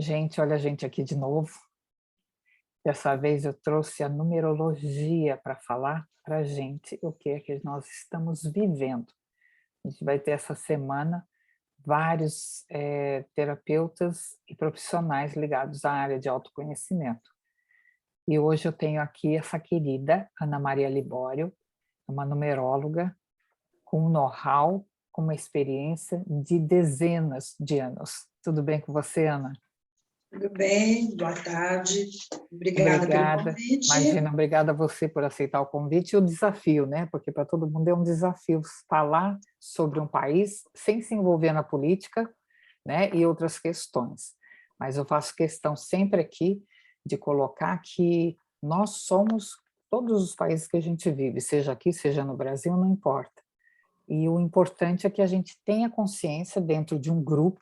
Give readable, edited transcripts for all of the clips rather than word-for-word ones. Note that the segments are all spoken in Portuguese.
Gente, olha a gente aqui de novo. Dessa vez eu trouxe a numerologia para falar para a gente o que é que nós estamos vivendo. A gente vai ter essa semana vários terapeutas e profissionais ligados à área de autoconhecimento. E hoje eu tenho aqui essa querida Ana Maria Libório, uma numeróloga com um know-how, com uma experiência de dezenas de anos. Tudo bem com você, Ana? Tudo bem, boa tarde, obrigada pelo Obrigada. convite. Imagina, obrigada a você por aceitar o convite e o desafio, né? Porque para todo mundo é um desafio falar sobre um país sem se envolver na política, né? E outras questões. Mas eu faço questão sempre aqui de colocar que nós somos todos os países que a gente vive, seja aqui, seja no Brasil, não importa. E o importante é que a gente tenha consciência dentro de um grupo,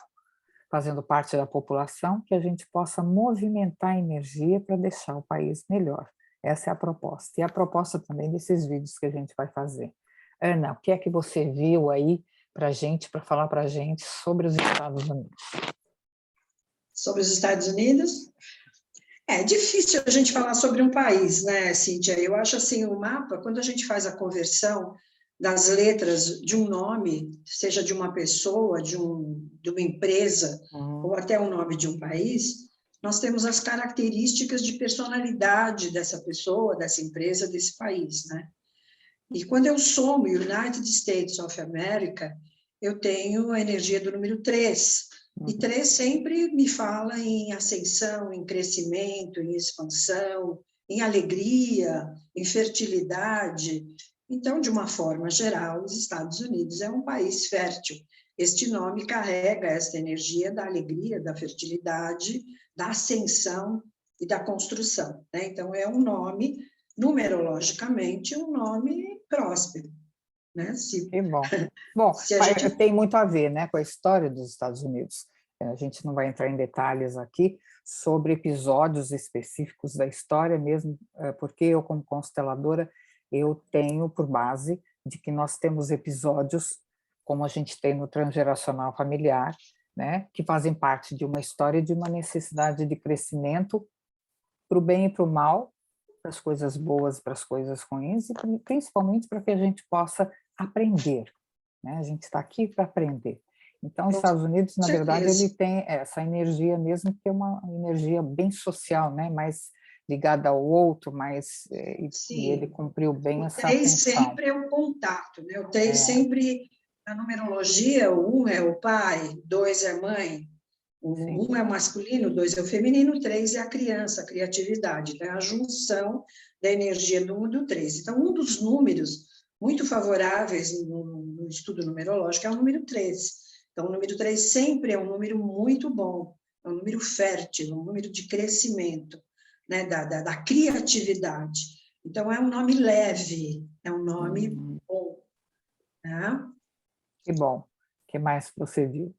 fazendo parte da população, que a gente possa movimentar a energia para deixar o país melhor. Essa é a proposta. E a proposta também desses vídeos que a gente vai fazer. Ana, o que é que você viu aí para falar para a gente sobre os Estados Unidos? Sobre os Estados Unidos? É difícil a gente falar sobre um país, né, Cíntia? Eu acho assim, o mapa, quando a gente faz a conversão das letras de um nome, seja de uma pessoa, de uma empresa, ou até o nome de um país, nós temos as características de personalidade dessa pessoa, dessa empresa, desse país, né? E quando eu somo United States of America, eu tenho a energia do número 3. E 3 sempre me fala em ascensão, em crescimento, em expansão, em alegria, em fertilidade. Então, de uma forma geral, os Estados Unidos é um país fértil. Este nome carrega esta energia da alegria, da fertilidade, da ascensão e da construção, né? Então, é um nome, numerologicamente, um nome próspero, né? Que bom. Bom, Se a gente... tem muito a ver, né, com a história dos Estados Unidos. A gente não vai entrar em detalhes aqui sobre episódios específicos da história mesmo, porque eu, como consteladora, eu tenho por base de que nós temos episódios, como a gente tem no transgeracional familiar, né, que fazem parte de uma história de uma necessidade de crescimento para o bem e para o mal, para as coisas boas, para as coisas ruins, e principalmente para que a gente possa aprender, né? A gente está aqui para aprender. Então, os Estados Unidos, na verdade, ele tem essa energia mesmo, que é uma energia bem social, né? Mais ligada ao outro, e ele cumpriu bem essa função. O 3 sempre é um contato, né? O 3 sempre, na numerologia, o 1 é o pai, 2 é a mãe, o 1 é o masculino, o 2 é o feminino, o 3 é a criança, a criatividade, né? A junção da energia do 1 e do 3. Então, um dos números muito favoráveis no estudo numerológico é o número 3. Então, o número 3 sempre é um número muito bom, é um número fértil, um número de crescimento, né? Da criatividade. Então, é um nome leve, é um nome bom. Né? Que bom. O que mais você viu?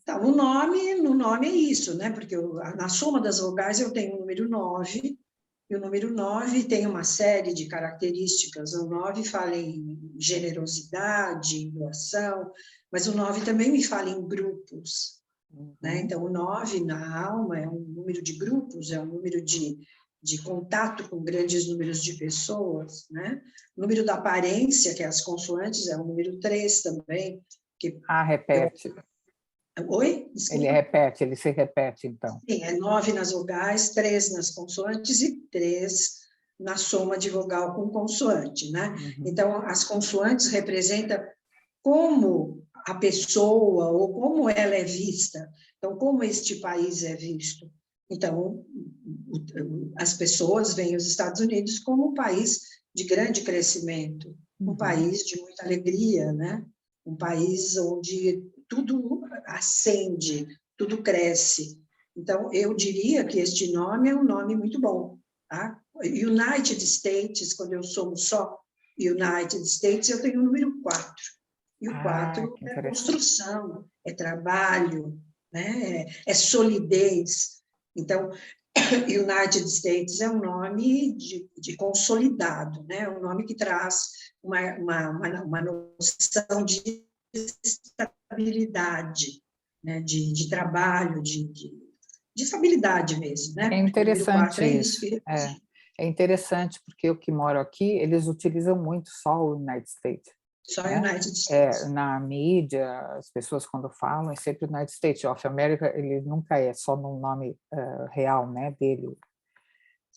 Então, no nome é isso, né? Porque na soma das vogais eu tenho o número 9, e o número 9 tem uma série de características. O 9 fala em generosidade, em doação, mas o 9 também me fala em grupos, né? Então, o 9 na alma é um número de grupos, é um número de contato com grandes números de pessoas, né? O número da aparência, que é as consoantes, é o número 3 também. Repete. Oi? Desculpa. Ele se repete, então. Sim, é 9 nas vogais, 3 nas consoantes e 3 na soma de vogal com consoante, né? Então, as consoantes representam como a pessoa ou como ela é vista. Então, como este país é visto. Então, as pessoas veem os Estados Unidos como um país de grande crescimento, um país de muita alegria, né? Um país onde tudo ascende, tudo cresce. Então, eu diria que este nome é um nome muito bom. Tá? United States, quando eu somo só United States, eu tenho o número 4. E o 4 é construção, é trabalho, né? É solidez. Então, United States é um nome de consolidado, né? Um nome que traz uma noção de estabilidade, né, de trabalho, de estabilidade mesmo, né? É Porque o número 4 interessante é isso isso. que representa. É interessante porque eu que moro aqui, eles utilizam muito só o United States, Só né? United States. Na mídia, as pessoas quando falam é sempre United States of America, ele nunca é só no nome real, né, dele.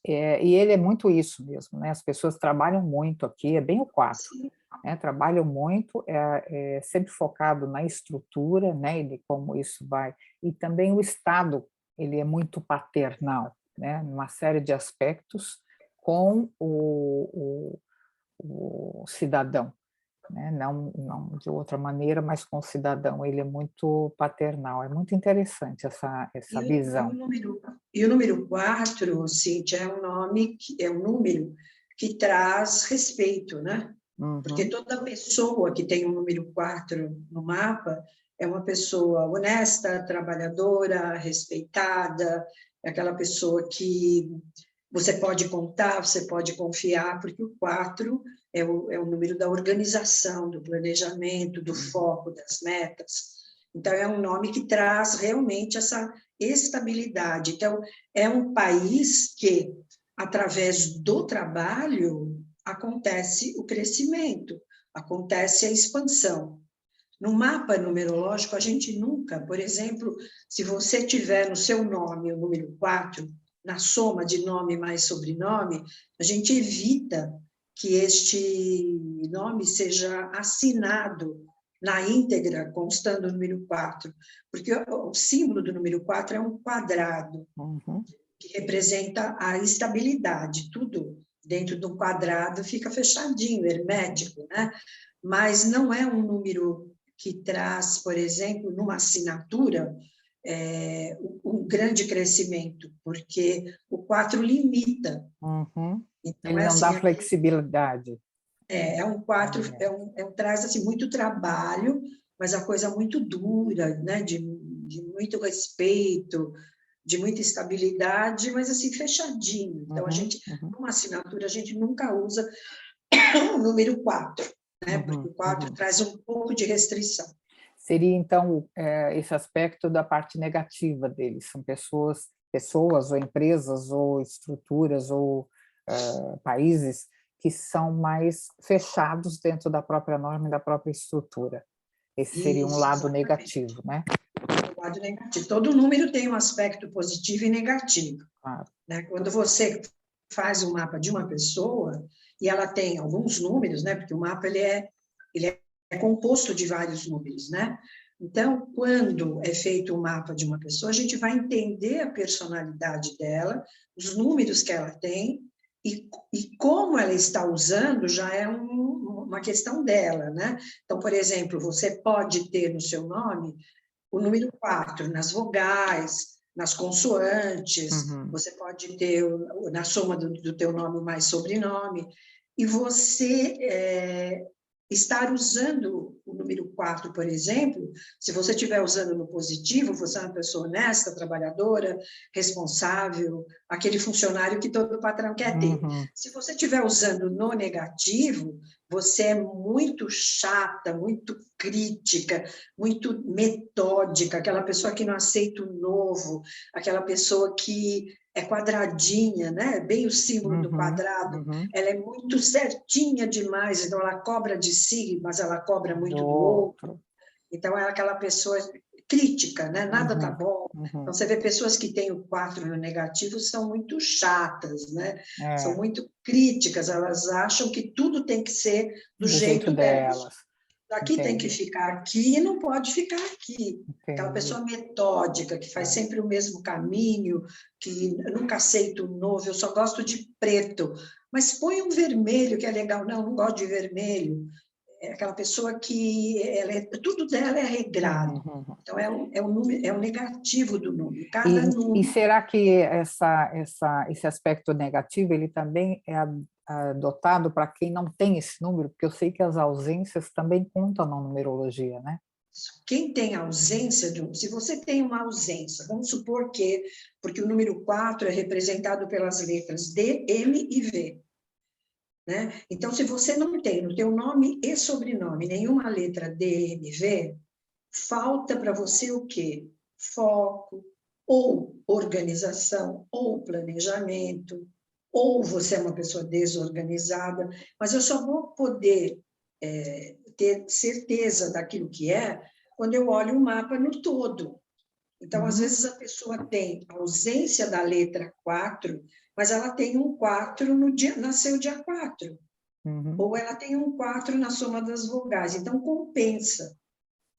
E ele é muito isso mesmo, né? As pessoas trabalham muito aqui, é bem o 4, Sim. né? Trabalham muito, é sempre focado na estrutura, né? E de como isso vai. E também o Estado, ele é muito paternal, né? Numa série de aspectos com o cidadão, né? Não de outra maneira, mas com o cidadão. Ele é muito paternal. É muito interessante essa visão. E o número 4, Cíntia, é um nome, é um número que traz respeito, né? Porque Uhum, toda pessoa que tem o número 4 no mapa é uma pessoa honesta, trabalhadora, respeitada, é aquela pessoa que você pode contar, você pode confiar, porque o 4 é o número da organização, do planejamento, do foco, das metas. Então, é um nome que traz realmente essa estabilidade. Então, é um país que, através do trabalho, acontece o crescimento, acontece a expansão. No mapa numerológico, a gente nunca, por exemplo, se você tiver no seu nome o número 4, na soma de nome mais sobrenome, a gente evita que este nome seja assinado na íntegra, constando o número 4, porque o símbolo do número 4 é um quadrado, uhum. que representa a estabilidade, tudo dentro do quadrado fica fechadinho, hermético, né? Mas não é um número que traz, por exemplo, numa assinatura, um grande crescimento, porque o 4 limita. Uhum. Então, Ele é não assim, dá flexibilidade. é um 4, É. traz assim, muito trabalho, mas a coisa muito dura, né? De muito respeito, de muita estabilidade, mas assim, fechadinho. Então, a Uhum, gente, uhum, numa assinatura, a gente nunca usa o número 4, né? Porque uhum, o 4 uhum. traz um pouco de restrição. Seria, então, esse aspecto da parte negativa deles. São pessoas ou empresas ou estruturas ou países que são mais fechados dentro da própria norma e da própria estrutura. Esse seria um Isso, lado exatamente. negativo, né? O lado negativo. Todo número tem um aspecto positivo e negativo, Claro. né? Quando você faz um mapa de uma pessoa e ela tem alguns números, né? Porque o mapa ele é composto de vários números, né? Então, quando é feito um mapa de uma pessoa, a gente vai entender a personalidade dela, os números que ela tem e como ela está usando já é uma questão dela, né? Então, por exemplo, você pode ter no seu nome o número 4 nas vogais, nas consoantes, Uhum, você pode ter na soma do teu nome mais sobrenome, e você estar usando o número 4, por exemplo, se você estiver usando no positivo, você é uma pessoa honesta, trabalhadora, responsável, aquele funcionário que todo patrão quer ter. uhum. Se você estiver usando no negativo, você é muito chata, muito crítica, muito metódica, aquela pessoa que não aceita o novo, aquela pessoa que é quadradinha, né? Bem o símbolo do Uhum, quadrado, uhum. ela é muito certinha demais, então ela cobra de si, mas ela cobra Do muito do outro. outro. Então é aquela pessoa crítica, né? Nada tá Uhum, bom. Então uhum. você vê pessoas que têm o 4 no negativo são muito chatas, né? São É, muito críticas, elas acham que tudo tem que ser do do jeito jeito delas. delas. Aqui tem que Entendi, ficar aqui e não pode ficar aqui. Aquela entendi. pessoa metódica, que faz É. sempre o mesmo caminho, que nunca aceita o novo, eu só gosto de preto. Mas põe um vermelho, que é legal. Não, não gosto de vermelho. É aquela pessoa que tudo dela é regrado. Uhum, uhum. Então, é o negativo do número. Cada E número. será que esse aspecto negativo ele também é adotado para quem não tem esse número? Porque eu sei que as ausências também contam na numerologia, né? Quem tem ausência se você tem uma ausência, vamos supor que, porque o número 4 é representado pelas letras D, M e V. Né? Então, se você não tem no teu nome e sobrenome nenhuma letra D, M, V, falta para você o quê? Foco, ou organização, ou planejamento, ou você é uma pessoa desorganizada, mas eu só vou poder ter certeza daquilo que é quando eu olho o mapa no todo. Então, às vezes, a pessoa tem ausência da letra 4, mas ela tem um 4 no dia, nasceu dia 4. Ou ela tem um 4 na soma das vogais. Então, compensa.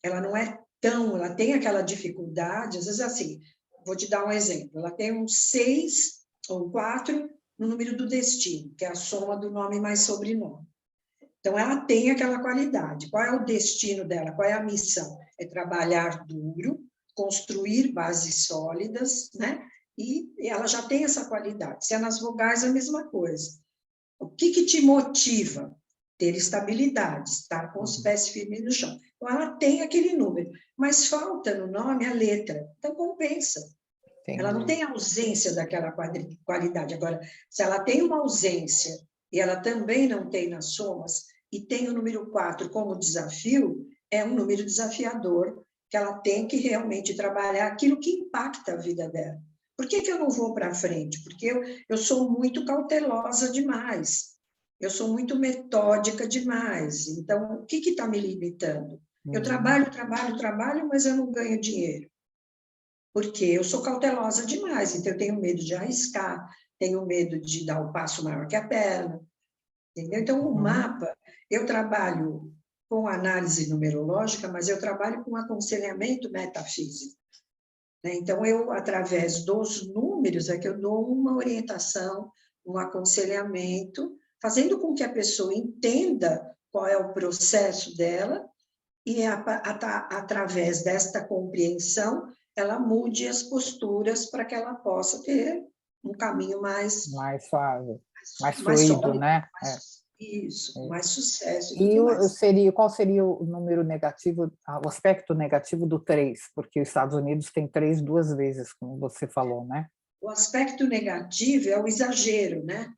Ela não é tão... Ela tem aquela dificuldade, às vezes assim, vou te dar um exemplo. Ela tem um 6 ou um 4 no número do destino, que é a soma do nome mais sobrenome. Então, ela tem aquela qualidade. Qual é o destino dela? Qual é a missão? É trabalhar duro, construir bases sólidas, né? E ela já tem essa qualidade. Se é nas vogais, a mesma coisa. O que te motiva? Ter estabilidade, estar com os pés firmes no chão. Então, ela tem aquele número, mas falta no nome a letra. Então, compensa. Ela não tem ausência daquela qualidade. Agora, se ela tem uma ausência e ela também não tem nas somas, e tem o número 4 como desafio, é um número desafiador, que ela tem que realmente trabalhar aquilo que impacta a vida dela. Por que eu não vou para frente? Porque eu sou muito cautelosa demais, eu sou muito metódica demais. Então, o que está me limitando? Eu trabalho, mas eu não ganho dinheiro. Porque eu sou cautelosa demais, então eu tenho medo de arriscar, tenho medo de dar um passo maior que a perna, entendeu? Então, o mapa, eu trabalho com análise numerológica, mas eu trabalho com aconselhamento metafísico, né? Então, eu, através dos números, é que eu dou uma orientação, um aconselhamento, fazendo com que a pessoa entenda qual é o processo dela e, através desta compreensão, ela mude as posturas para que ela possa ter um caminho mais suave, mais mais fluido, sólido, né? isso, mais sucesso e E tudo mais. qual seria o número negativo, o aspecto negativo do 3? Porque os Estados Unidos tem 3 duas vezes, como você falou, né? O aspecto negativo é o exagero, né?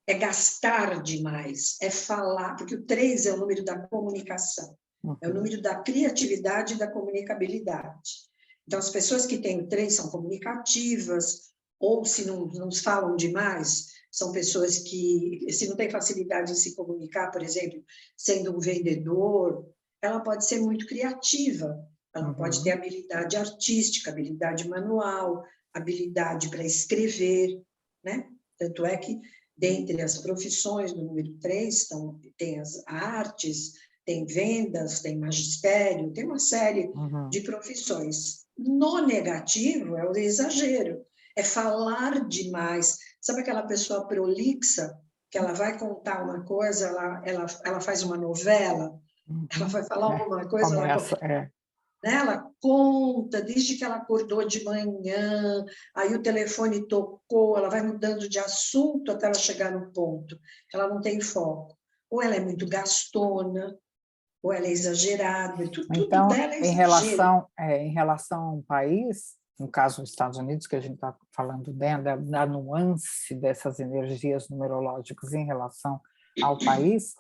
É gastar demais, é falar, porque o 3 é o número da comunicação, é o número da criatividade e da comunicabilidade. Então, as pessoas que têm o 3 são comunicativas, ou se não falam demais, são pessoas que, se não têm facilidade em se comunicar, por exemplo, sendo um vendedor, ela pode ser muito criativa, ela pode ter habilidade artística, habilidade manual, habilidade para escrever, né? Tanto é que, dentre as profissões do número 3, tem as artes, tem vendas, tem magistério, tem uma série de profissões. No negativo, é o exagero, é falar demais. Sabe aquela pessoa prolixa, que ela vai contar uma coisa, ela faz uma novela, ela vai falar alguma coisa, ela conta desde que ela acordou de manhã, aí o telefone tocou, ela vai mudando de assunto até ela chegar no ponto. Ela não tem foco. Ou ela é muito gastona, ou ela é exagerada, tudo Então, dela é exagero. em relação a um país, no caso dos Estados Unidos, que a gente está falando, né, da nuance dessas energias numerológicas em relação ao país,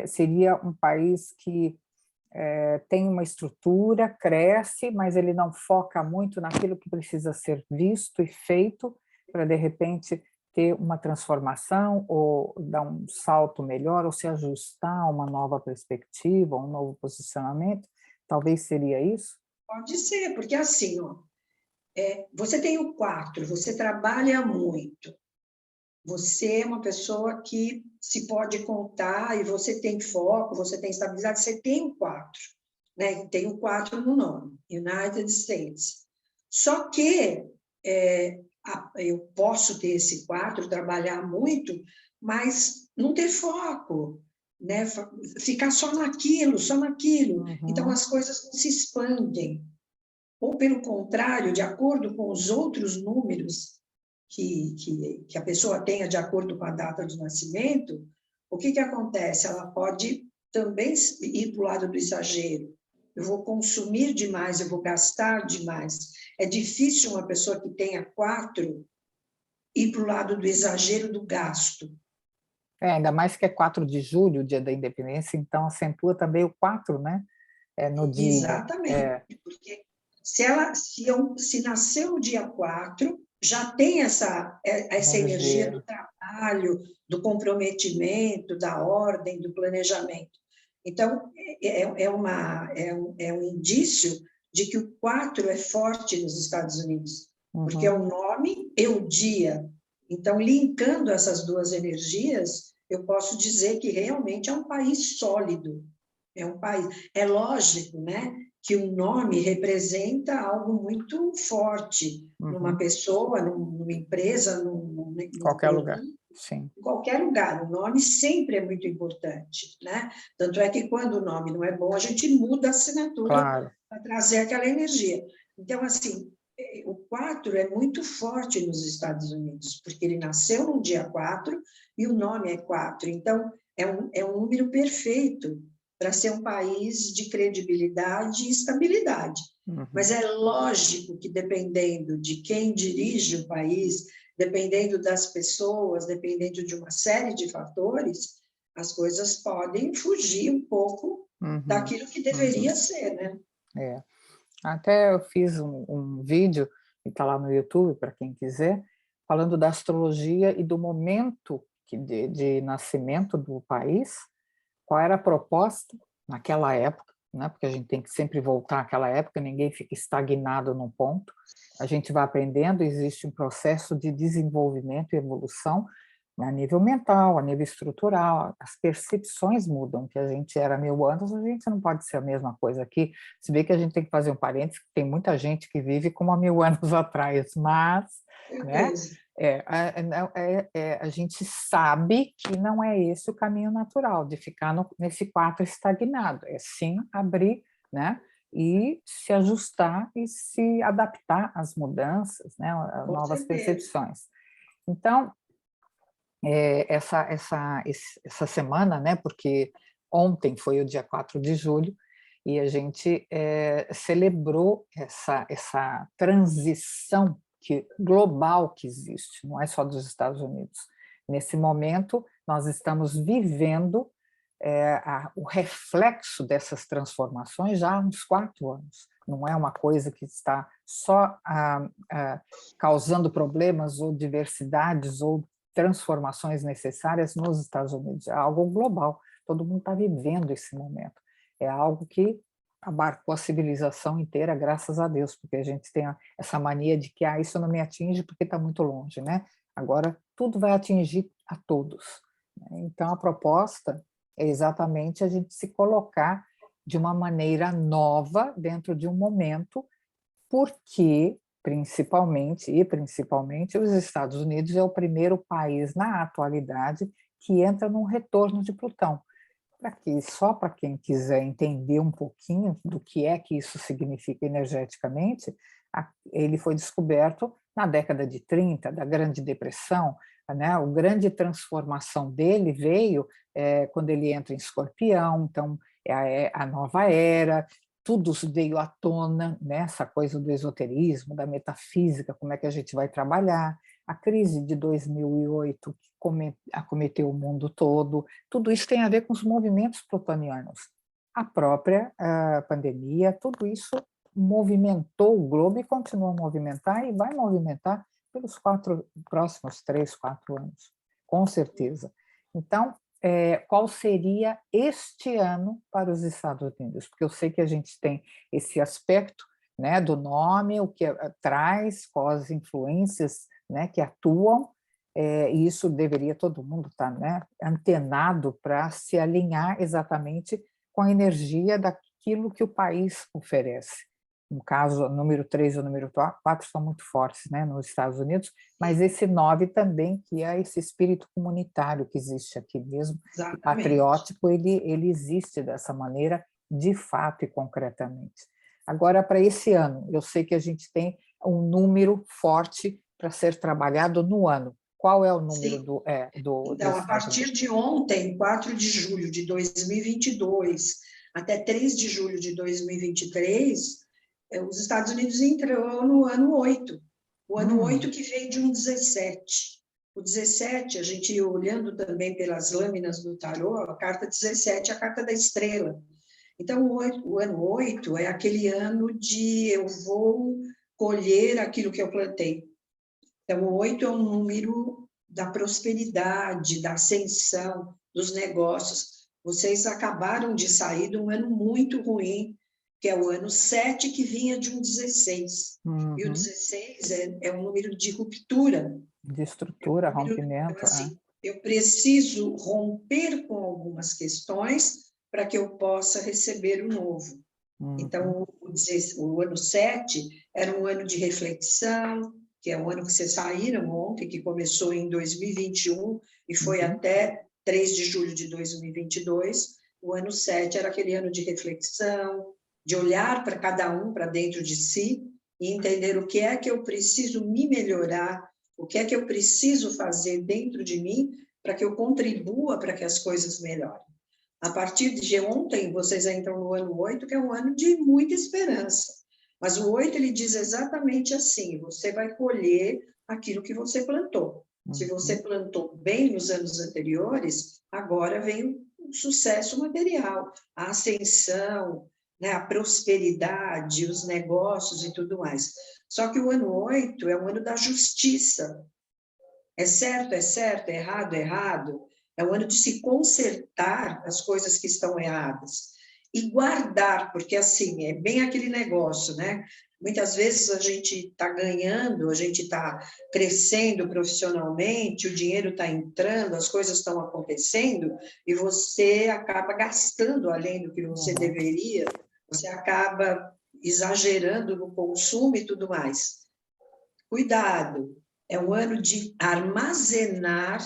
seria um país que tem uma estrutura, cresce, mas ele não foca muito naquilo que precisa ser visto e feito para, de repente, ter uma transformação ou dar um salto melhor ou se ajustar a uma nova perspectiva, um novo posicionamento. Talvez seria isso? Pode ser, porque assim, ó, você tem o 4, você trabalha muito, você é uma pessoa que se pode contar e você tem foco, você tem estabilidade, você tem o 4, né? Tem o 4 no nome, United States. Só que eu posso ter esse 4, trabalhar muito, mas não ter foco, né? Ficar só naquilo, só naquilo. Então, as coisas não se expandem. Ou, pelo contrário, de acordo com os outros números que a pessoa tenha de acordo com a data de nascimento, o que acontece? Ela pode também ir para o lado do exagero. Eu vou consumir demais, eu vou gastar demais. É difícil uma pessoa que tenha 4 ir para o lado do exagero do gasto. Ainda mais que é 4 de julho, o dia da independência, então acentua também o 4, né? no dia. Exatamente, porque se nasceu no dia 4, já tem essa energia do trabalho, do comprometimento, da ordem, do planejamento. Então, é um indício de que o 4 é forte nos Estados Unidos, porque é o nome e o dia. Então, linkando essas duas energias, eu posso dizer que realmente é um país sólido. É um país. É lógico, né, que o nome representa algo muito forte numa pessoa, numa empresa, num qualquer produto, lugar. Sim. em qualquer lugar. O nome sempre é muito importante, né? Tanto é que quando o nome não é bom, a gente muda a assinatura para trazer aquela energia. Então, assim, o 4 é muito forte nos Estados Unidos, porque ele nasceu no dia 4 e o nome é 4. Então, é um número perfeito para ser um país de credibilidade e estabilidade. Mas é lógico que, dependendo de quem dirige o país, dependendo das pessoas, dependendo de uma série de fatores, as coisas podem fugir um pouco daquilo que deveria ser, né? Até eu fiz um vídeo, que está lá no YouTube, para quem quiser, falando da astrologia e do momento de nascimento do país, qual era a proposta naquela época, né? Porque a gente tem que sempre voltar àquela época, ninguém fica estagnado num ponto, a gente vai aprendendo, existe um processo de desenvolvimento e evolução a nível mental, a nível estrutural, as percepções mudam, que a gente era há 1000 anos, a gente não pode ser a mesma coisa aqui, se bem que a gente tem que fazer um parênteses, tem muita gente que vive como há 1000 anos atrás, mas, né, a gente sabe que não é esse o caminho natural, de ficar nesse 4 estagnado, é sim abrir, né, e se ajustar e se adaptar às mudanças, né, a novas percepções. Então, essa semana, né, porque ontem foi o dia 4 de julho, e a gente celebrou essa transição global que existe, não é só dos Estados Unidos. Nesse momento, nós estamos vivendo o reflexo dessas transformações já há uns 4 anos. Não é uma coisa que está só causando problemas ou diversidades ou transformações necessárias nos Estados Unidos, é algo global, todo mundo está vivendo esse momento, é algo que abarcou a civilização inteira, graças a Deus, porque a gente tem essa mania de que isso não me atinge porque está muito longe, né? Agora tudo vai atingir a todos. Então a proposta é exatamente a gente se colocar de uma maneira nova dentro de um momento, porque principalmente os Estados Unidos é o primeiro país na atualidade que entra num retorno de Plutão. Só para quem quiser entender um pouquinho do que isso significa energeticamente, ele foi descoberto na década de 30, da Grande Depressão, né? A grande transformação dele veio quando ele entra em Escorpião, então é a nova era, tudo veio à tona, né? Essa coisa do esoterismo, da metafísica, como é que a gente vai trabalhar, a crise de 2008 que acometeu o mundo todo, tudo isso tem a ver com os movimentos plutonianos. A própria pandemia, tudo isso movimentou o globo e continua a movimentar e vai movimentar pelos próximos 3, 4 anos, com certeza. Então, qual seria este ano para os Estados Unidos? Porque eu sei que a gente tem esse aspecto, né, do nome, o que traz, quais as influências, né, que atuam, e isso deveria todo mundo estar, né, antenado para se alinhar exatamente com a energia daquilo que o país oferece. No caso, o número 3 e o número 4 são muito fortes, né, nos Estados Unidos, mas esse 9 também, que é esse espírito comunitário que existe aqui mesmo, patriótico, ele existe dessa maneira, de fato e concretamente. Agora, para esse ano, eu sei que a gente tem um número forte para ser trabalhado no ano. Qual é o número do Então, a partir de ontem, 4 de julho de 2022, até 3 de julho de 2023, os Estados Unidos entrou no ano 8, o ano 8 que veio de um 17. O 17, a gente olhando também pelas lâminas do tarô, a carta 17 é a carta da estrela. Então, o ano 8 é aquele ano de eu vou colher aquilo que eu plantei. Então, o 8 é um número da prosperidade, da ascensão, dos negócios. Vocês acabaram de sair de um ano muito ruim, que é o ano 7, que vinha de um 16. E o 16 é um número de ruptura. De estrutura, rompimento. Então, assim, eu preciso romper com algumas questões para que eu possa receber o novo. Então, o ano 7 era um ano de reflexão, que é o ano que vocês saíram ontem, que começou em 2021 e foi até 3 de julho de 2022. O ano 7 era aquele ano de reflexão, de olhar para cada um, para dentro de si, e entender o que é que eu preciso me melhorar, o que é que eu preciso fazer dentro de mim para que eu contribua para que as coisas melhorem. A partir de ontem, vocês entram no ano 8, que é um ano de muita esperança. Mas o 8, ele diz exatamente assim, você vai colher aquilo que você plantou. Se você plantou bem nos anos anteriores, agora vem o sucesso material, a ascensão, né, a prosperidade, os negócios e tudo mais. Só que o ano 8 é o ano da justiça. É certo, é errado, é errado. É o ano de se consertar as coisas que estão erradas. E guardar, porque assim, é bem aquele negócio, né? Muitas vezes a gente está ganhando, a gente está crescendo profissionalmente, o dinheiro está entrando, as coisas estão acontecendo, e você acaba gastando além do que você deveria, você acaba exagerando no consumo e tudo mais. Cuidado, é um ano de armazenar,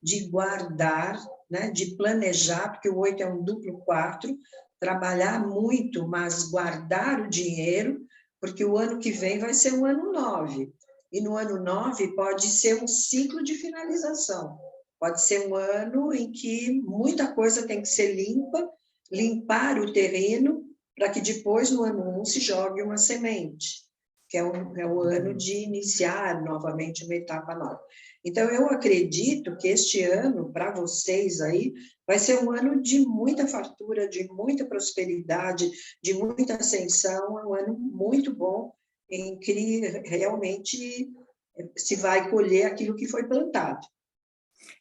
de guardar, né, de planejar, porque o 8 é um duplo 4, trabalhar muito, mas guardar o dinheiro, porque o ano que vem vai ser um ano 9. E no ano 9 pode ser um ciclo de finalização. Pode ser um ano em que muita coisa tem que ser limpa, limpar o terreno, para que depois, no ano 1, se jogue uma semente, que é o ano de iniciar novamente uma etapa nova. Então, eu acredito que este ano, para vocês aí, vai ser um ano de muita fartura, de muita prosperidade, de muita ascensão, é um ano muito bom, em que realmente se vai colher aquilo que foi plantado.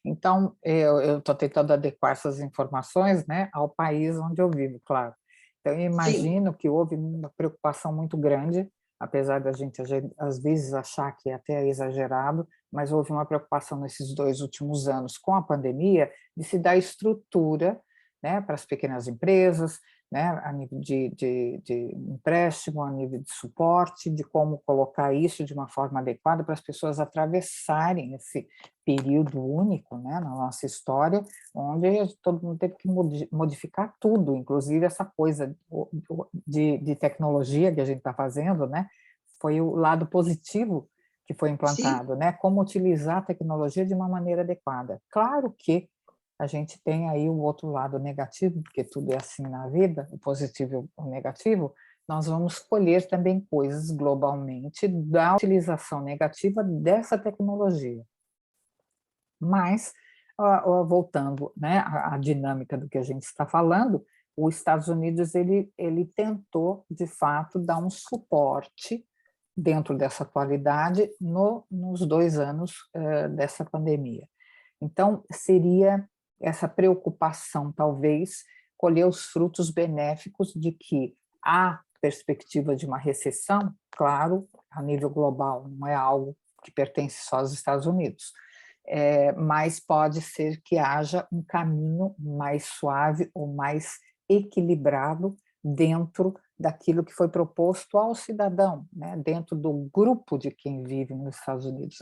Então, eu estou tentando adequar essas informações, né, ao país onde eu vivo, claro. Então, eu imagino que houve uma preocupação muito grande, apesar da gente, às vezes, achar que até é exagerado, mas houve uma preocupação nesses 2 últimos anos com a pandemia de se dar estrutura, né, para as pequenas empresas, né, a nível de empréstimo, a nível de suporte, de como colocar isso de uma forma adequada para as pessoas atravessarem esse período único, né, na nossa história, onde todo mundo teve que modificar tudo, inclusive essa coisa de tecnologia que a gente está fazendo, né, foi o lado positivo que foi implantado, né, como utilizar a tecnologia de uma maneira adequada. Claro que a gente tem aí o outro lado negativo, porque tudo é assim na vida, o positivo e o negativo, nós vamos colher também coisas globalmente da utilização negativa dessa tecnologia. Mas, voltando, né, à dinâmica do que a gente está falando, os Estados Unidos ele tentou, de fato, dar um suporte dentro dessa atualidade nos 2 anos dessa pandemia. Então, seria essa preocupação, talvez, colher os frutos benéficos de que há perspectiva de uma recessão, claro, a nível global, não é algo que pertence só aos Estados Unidos, mas pode ser que haja um caminho mais suave ou mais equilibrado dentro daquilo que foi proposto ao cidadão, né, dentro do grupo de quem vive nos Estados Unidos,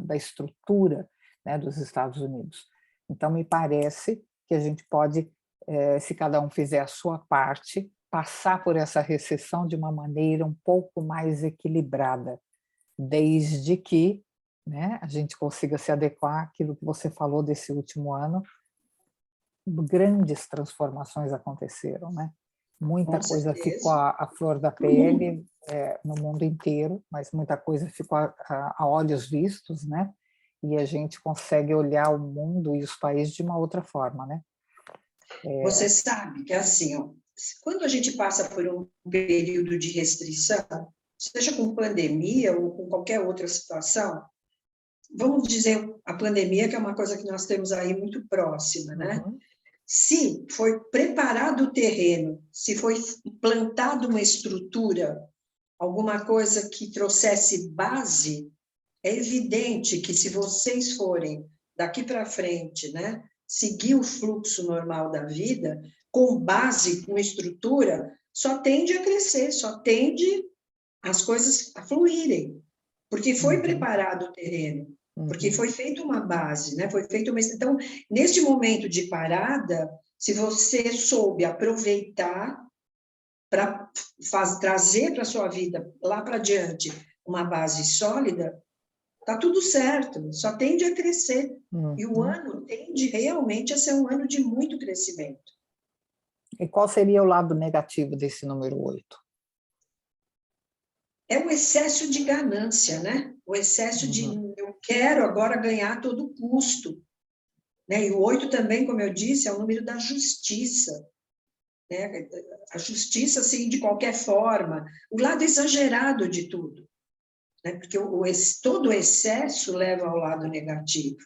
da estrutura, né, dos Estados Unidos. Então, me parece que a gente pode, se cada um fizer a sua parte, passar por essa recessão de uma maneira um pouco mais equilibrada, desde que, né, a gente consiga se adequar àquilo que você falou desse último ano. Grandes transformações aconteceram, né? Muita coisa ficou à flor da pele no mundo inteiro, mas muita coisa ficou a olhos vistos, né? E a gente consegue olhar o mundo e os países de uma outra forma, né? Você sabe que, assim, ó, quando a gente passa por um período de restrição, seja com pandemia ou com qualquer outra situação, vamos dizer a pandemia, que é uma coisa que nós temos aí muito próxima, né? Uhum. Se foi preparado o terreno, se foi plantada uma estrutura, alguma coisa que trouxesse base, é evidente que se vocês forem daqui para frente, né, seguir o fluxo normal da vida, com base, com estrutura, só tende a crescer, só tende as coisas a fluírem, porque foi preparado o terreno, porque foi feita uma base, né? Foi feita uma... Então, neste momento de parada, se você soube aproveitar para trazer para a sua vida, lá para diante, uma base sólida, tá tudo certo, só tende a crescer. E o ano tende realmente a ser um ano de muito crescimento. E qual seria o lado negativo desse número 8? É o excesso de ganância, né? O excesso de eu quero agora ganhar a todo custo. Né? E o 8 também, como eu disse, é o número da justiça. Né? A justiça, assim, de qualquer forma. O lado exagerado de tudo. Né? Porque todo excesso leva ao lado negativo.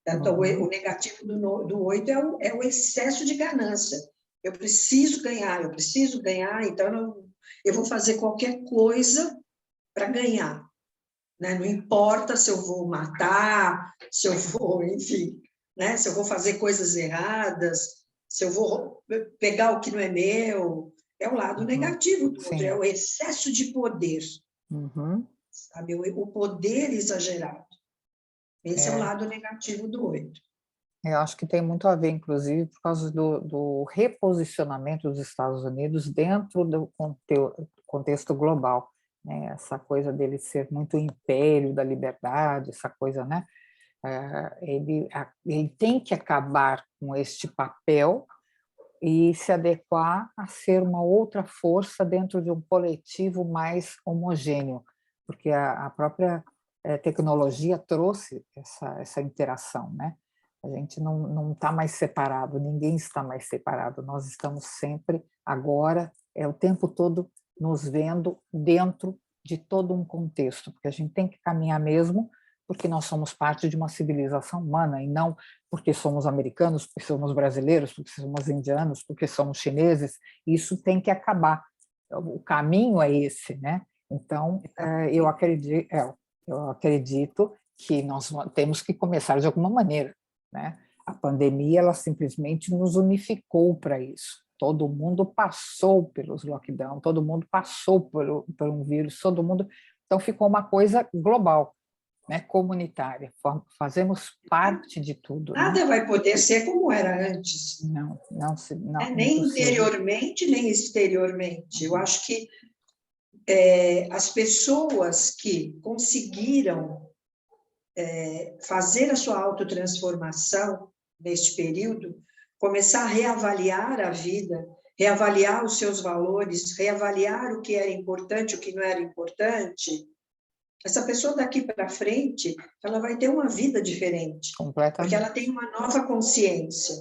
Então, o negativo do 8 é o excesso de ganância. Eu preciso ganhar, então eu vou fazer qualquer coisa para ganhar. Né? Não importa se eu vou matar, se eu vou, enfim, né? Se eu vou fazer coisas erradas, se eu vou pegar o que não é meu. É o lado negativo do outro, é o excesso de poder. Sabe? O poder exagerado. Esse é o lado negativo do 8. Eu acho que tem muito a ver, inclusive, por causa do reposicionamento dos Estados Unidos dentro do contexto global. Né? Essa coisa dele ser muito o império da liberdade, essa coisa, né? Ele tem que acabar com este papel e se adequar a ser uma outra força dentro de um coletivo mais homogêneo, porque a própria tecnologia trouxe essa interação, né? A gente não está mais separado, ninguém está mais separado, nós estamos sempre, agora, o tempo todo nos vendo dentro de todo um contexto, porque a gente tem que caminhar mesmo, porque nós somos parte de uma civilização humana, e não porque somos americanos, porque somos brasileiros, porque somos indianos, porque somos chineses, isso tem que acabar. O caminho é esse, né? Então, eu acredito que nós temos que começar de alguma maneira, né? A pandemia, ela simplesmente nos unificou para isso. Todo mundo passou pelos lockdown, todo mundo passou por um vírus, todo mundo... Então, ficou uma coisa global, né, comunitária. Fazemos parte de tudo. Nada, né? Vai poder ser como era antes. Não, nem interiormente, nem exteriormente. Eu acho que as pessoas que conseguiram fazer a sua autotransformação neste período, começar a reavaliar a vida, reavaliar os seus valores, reavaliar o que era importante, o que não era importante, essa pessoa daqui para frente, ela vai ter uma vida diferente, porque ela tem uma nova consciência.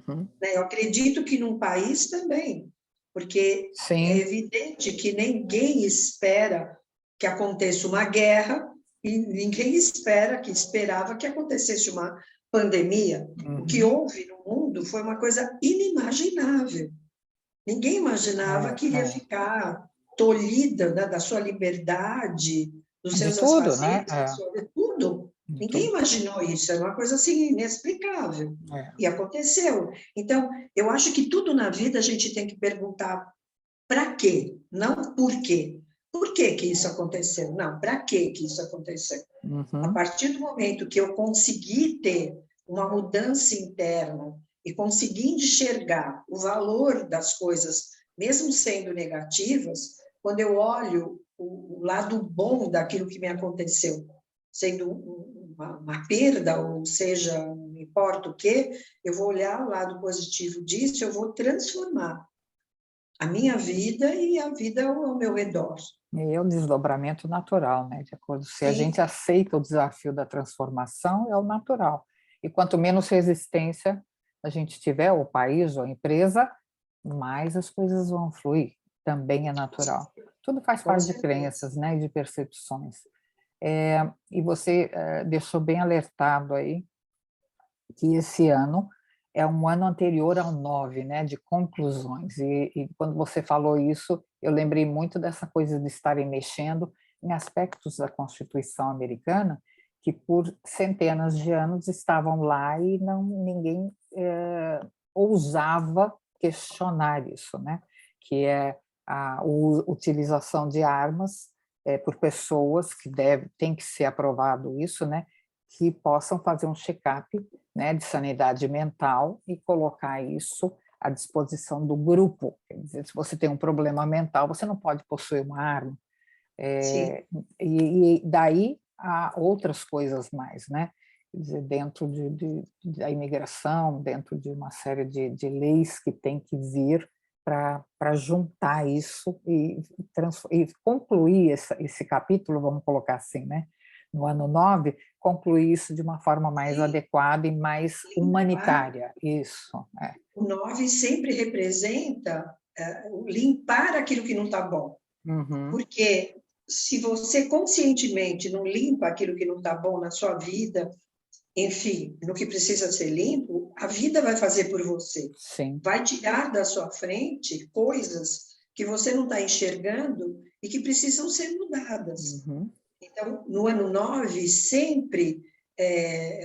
Né? Eu acredito que num país também, porque é evidente que ninguém espera que aconteça uma guerra e ninguém esperava que acontecesse uma pandemia. O que houve no mundo foi uma coisa inimaginável. Ninguém imaginava que ia ficar tolhida, né, da sua liberdade, dos seus tudo, né? Tudo. Ninguém imaginou isso, era uma coisa assim inexplicável. E aconteceu. Então, eu acho que tudo na vida a gente tem que perguntar para quê, não por quê. Por que que isso aconteceu? Não, para que isso aconteceu? A partir do momento que eu consegui ter uma mudança interna e conseguir enxergar o valor das coisas, mesmo sendo negativas, quando eu olho o lado bom daquilo que me aconteceu, sendo uma perda, ou seja, não importa o quê, eu vou olhar o lado positivo disso, eu vou transformar a minha vida e a vida ao meu redor. E é o desdobramento natural, né? De acordo, se a gente aceita o desafio da transformação, é o natural. E quanto menos resistência a gente tiver, o país ou a empresa, mais as coisas vão fluir, também é natural. Tudo faz Com parte de certeza. crenças, né, de percepções. E você deixou bem alertado aí que esse ano é um ano anterior ao 9, né, de conclusões. E quando você falou isso, eu lembrei muito dessa coisa de estarem mexendo em aspectos da Constituição americana que por centenas de anos estavam lá e não ninguém ousava questionar isso, né? Que é a utilização de armas por pessoas que tem que ser aprovado isso, né? Que possam fazer um check-up, né, de sanidade mental e colocar isso à disposição do grupo. Quer dizer, se você tem um problema mental, você não pode possuir uma arma. Sim. E daí há outras coisas mais, né? Quer dizer, dentro da imigração, dentro de uma série de leis que tem que vir para juntar isso e concluir esse capítulo, vamos colocar assim, né? No ano 9, concluir isso de uma forma mais Sim. adequada e mais Limpar, humanitária. Isso, o 9 sempre representa limpar aquilo que não está bom. Uhum, Porque se você conscientemente não limpa aquilo que não está bom na sua vida, enfim, no que precisa ser limpo, a vida vai fazer por você. sim. Vai tirar da sua frente coisas que você não está enxergando e que precisam ser mudadas. Uhum, Então, no ano 9, sempre,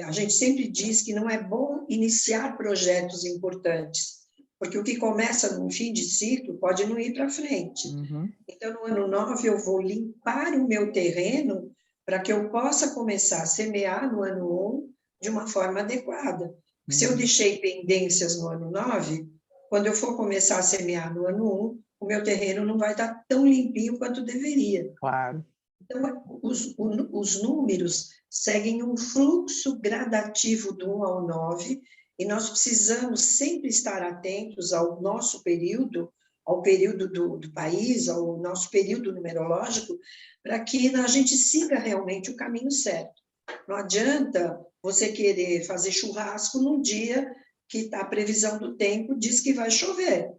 a gente sempre diz que não é bom iniciar projetos importantes, porque o que começa no fim de ciclo pode não ir para frente. uhum, Então, no ano 9, eu vou limpar o meu terreno para que eu possa começar a semear no ano 1 de uma forma adequada. Se eu uhum. deixei pendências no ano 9, quando eu for começar a semear no ano 1, o meu terreno não vai estar tão limpinho quanto deveria. Claro. Então, os números seguem um fluxo gradativo do 1 ao 9, e nós precisamos sempre estar atentos ao nosso período, ao período do país, ao nosso período numerológico, para que a gente siga realmente o caminho certo. Não adianta você querer fazer churrasco num dia que a previsão do tempo diz que vai chover.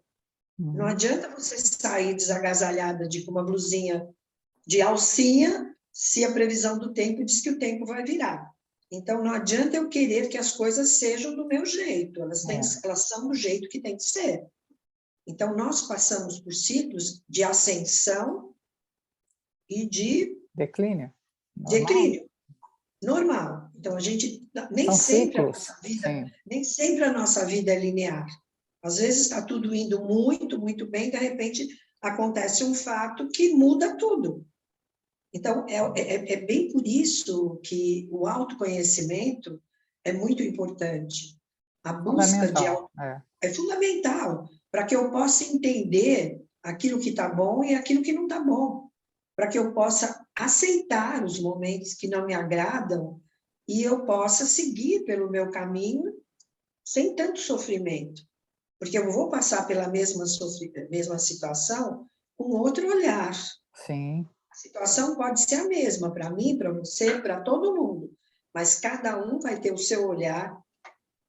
Não Uhum. adianta você sair desagasalhada com uma blusinha de alcinha, se a previsão do tempo diz que o tempo vai virar. Então, não adianta eu querer que as coisas sejam do meu jeito, elas são do jeito que tem que ser. Então, nós passamos por ciclos de ascensão e de Declínio, normal. declínio, normal. Então, a gente, nem São sempre a ciclos, nossa vida, sim. nem sempre a nossa vida é linear. Às vezes está tudo indo muito, muito bem, de repente acontece um fato que muda tudo. Então, é bem por isso que o autoconhecimento é muito importante. A busca de Fundamental. é fundamental para que eu possa entender aquilo que está bom e aquilo que não está bom, para que eu possa aceitar os momentos que não me agradam e eu possa seguir pelo meu caminho sem tanto sofrimento, porque eu vou passar pela mesma situação com outro olhar. Sim, A situação pode ser a mesma para mim, para você, para todo mundo, mas cada um vai ter o seu olhar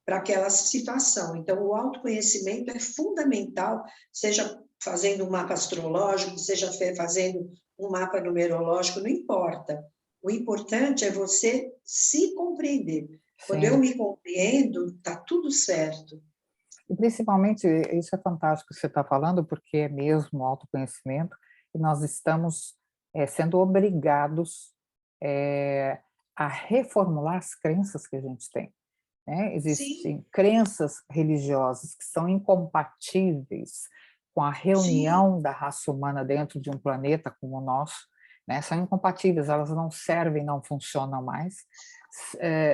para aquela situação. Então, o autoconhecimento é fundamental, seja fazendo um mapa astrológico, seja fazendo um mapa numerológico, não importa. O importante é você se compreender. Quando eu sim. me compreendo, está tudo certo. E principalmente, isso é fantástico que você está falando, porque é mesmo autoconhecimento, e nós estamos sendo obrigados a reformular as crenças que a gente tem, né? Sim, Existem crenças religiosas que são incompatíveis com a sim, reunião da raça humana dentro de um planeta como o nosso, né? São incompatíveis, elas não servem, não funcionam mais,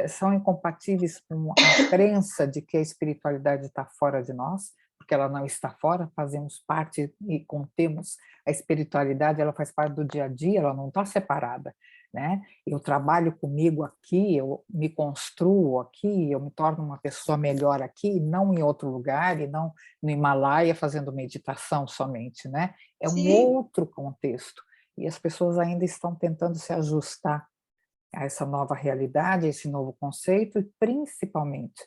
são incompatíveis com a crença de que a espiritualidade está fora de nós, porque ela não está fora, fazemos parte e contemos a espiritualidade, ela faz parte do dia a dia, ela não está separada, né? Eu trabalho comigo aqui, eu me construo aqui, eu me torno uma pessoa melhor aqui, não em outro lugar, e não no Himalaia fazendo meditação somente, né? É um sim. outro contexto. E as pessoas ainda estão tentando se ajustar a essa nova realidade, a esse novo conceito, e principalmente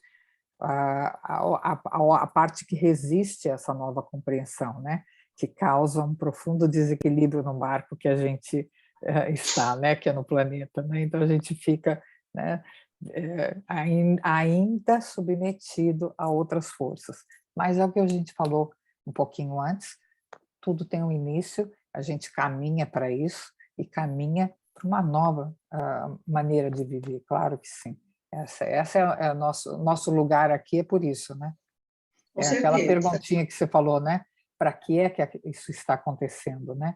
a parte que resiste a essa nova compreensão, né? Que causa um profundo desequilíbrio no barco que a gente está, né? Que é no planeta, né? Então a gente fica, né? Ainda submetido a outras forças. Mas é o que a gente falou um pouquinho antes, tudo tem um início, a gente caminha para isso e caminha para uma nova maneira de viver, claro que sim. Essa é o nosso lugar aqui, é por isso, né? Com É aquela certeza. perguntinha que você falou, né? Para que é que isso está acontecendo, né?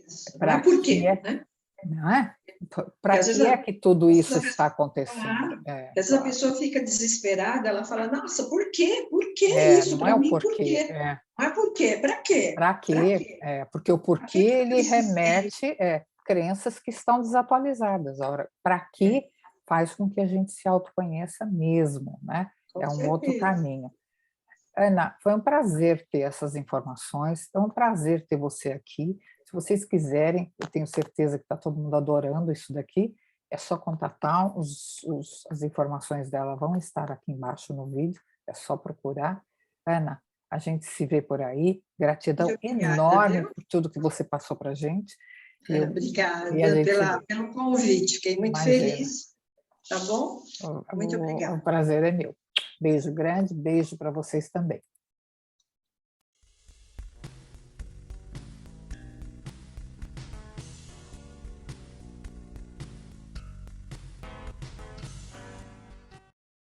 Isso. Não Para é por que quê, é, né? não é? Porque Para às vezes, que é que tudo às isso vezes a está pessoa, acontecendo? claro, às vezes a Claro. pessoa fica desesperada, ela fala, nossa, por quê? Por que isso Não é para o mim? Por porquê, quê? Não é por quê? Para quê? para Para quê? quê? Porque o Para porquê que eu ele precisei? remete crenças que estão desatualizadas. Agora, para É, que faz com que a gente se autoconheça mesmo, né? com É um outro certeza. caminho. Ana, foi um prazer ter essas informações, é um prazer ter você aqui. Se vocês quiserem, eu tenho certeza que está todo mundo adorando isso daqui, é só contatar, as informações dela vão estar aqui embaixo no vídeo, é só procurar. Ana, a gente se vê por aí, Muito gratidão obrigada, enorme viu? por tudo que você passou para a gente, e a Obrigada gente se vê. pelo convite, fiquei muito Imagina, feliz, tá bom? Muito o obrigada. prazer é meu. Beijo grande, beijo para vocês também.